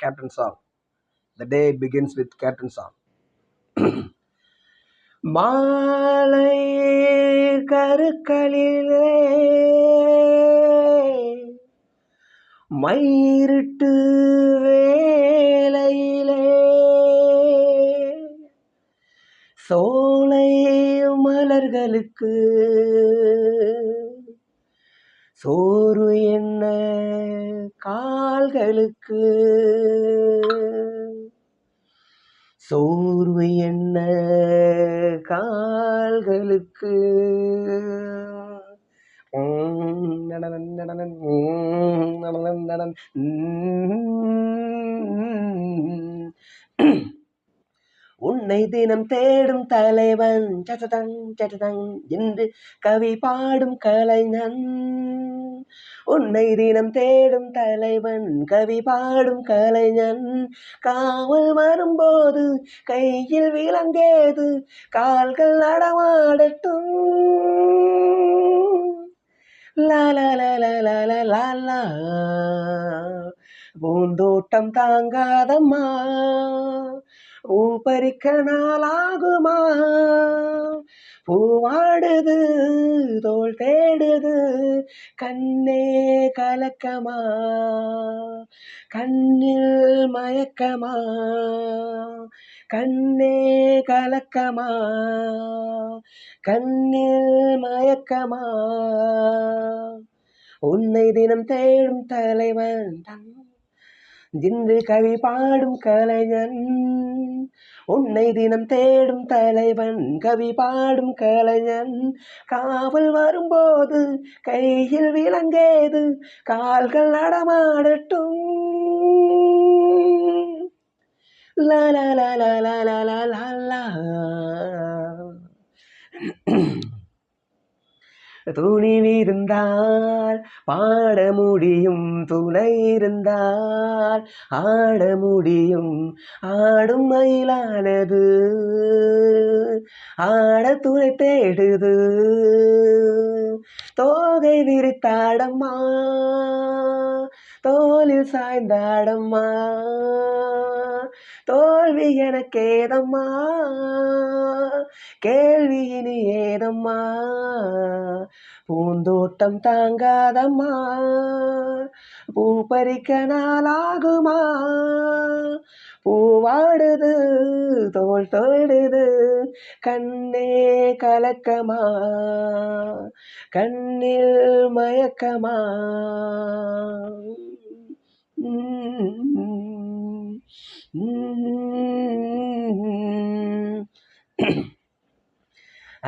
Captain song. The day begins with Captain song. மாலை கருக்களிலே மயிருட்டு வேளையிலே சோலை மலர்களுக்கு சோறு என்ன கால்களுக்கு சோர்வு என்ன கால்களுக்கு நடனன் நடனன் நடனன் நடன் உன்னை தினம் தேடும் தலைவன் சட்டதங் சட்டதங் என்று கவி பாடும் கலைஞன். உன்னை தினம் தேடும் தலைவன் கவி பாடும் கலைஞன். காவல் வரும்போது கையில் விலங்கேது கால்கள் நடமாடட்டும். லாலா பூந்தோட்டம் தாங்காதம்மா பூப்பறிக்க நாளாகுமா. பூவாடுது தோள் தேடுது கண்ணே கலக்கமா கண்ணில் மயக்கமா கண்ணே கலக்கமா கண்ணில் மயக்கமா. உன்னை தினம் தேடும் தலைவன் இன்று கவி பாடும் கலைஞன். உன்னை தினம் தேடும் தலைவன் கவி பாடும் கலைஞன். காவல் வரும்போது கையில் விலங்கேது கால்கள் நடமாடட்டும். லாலா லாலா லாலா லாலா துணிவிருந்தால் பாட முடியும் துணை இருந்தால் ஆட முடியும். ஆடும் மயிலானது ஆட துணை தேடுது தோகை விரித்தாடம்மா தோளில் சாய்ந்தாடம்மா. தோல்வி எனக்கேதம்மா கேள்வி இனி ஏதம்மா. பூந்தோட்டம் தாங்காதம்மா பூ பறிக்க நாளாகுமா. பூவாடுது தோள் தோடுது கண்ணே கலக்கமா கண்ணில் மயக்கமா.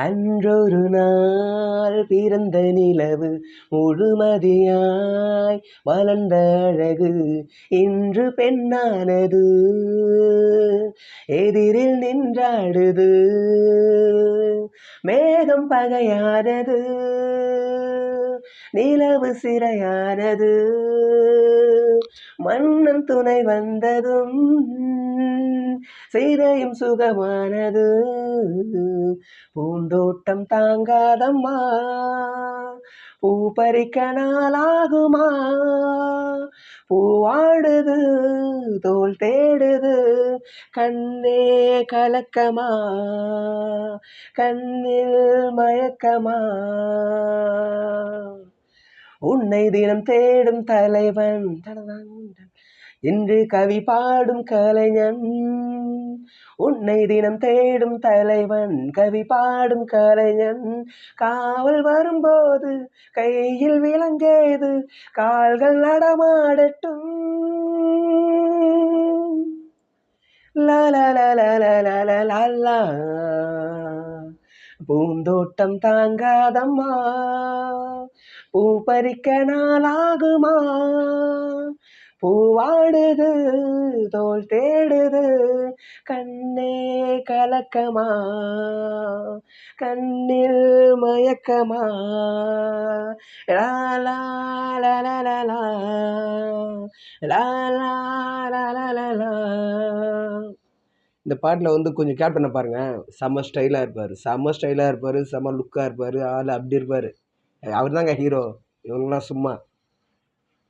அன்றொரு நாள் பிறந்த நிலவு முழுமதியாய் வளர்ந்த அழகு இன்று பெண்ணானது எதிரில் நின்றாடுது. மேகம் பகையானது நிலவு சிறையானது மன்னன் துணை வந்ததும் சிறையும் சுகமானது. பூந்தோட்டம் தாங்காதம்மா பூ பறிக்க நாளாகுமா. பூவாடுது தோள் தேடுது கண்ணே கலக்கமா கண்ணில் மயக்கமா. உன்னை தினம் தேடும் தலைவன் இன்று கவி பாடும் கலைஞன். உன்னை தினம் தேடும் தலைவன் கவி பாடும் கலைஞன். காவல் வரும்போது கையில் விலங்கேது கால்கள் நடமாடட்டும். லாலா லாலா லாலா லாலா பூந்தோட்டம் தாங்காதம்மா பூ பறிக்க நாளாகுமா. பூவாடுது தோள் தேடுது கண்ணே கலக்கமா கண்ணில் மயக்கமா. லாலா லாலா லாலா லாலா லாலா லாலா. இந்த பாட்டில் வந்து கொஞ்சம் கேப்டனை பாருங்க, செம்ம ஸ்டைலாக இருப்பார், செம்ம லுக்காக இருப்பார், ஆள் அப்படி இருப்பார். அவர் தாங்க ஹீரோ, இவங்களாம் சும்மா.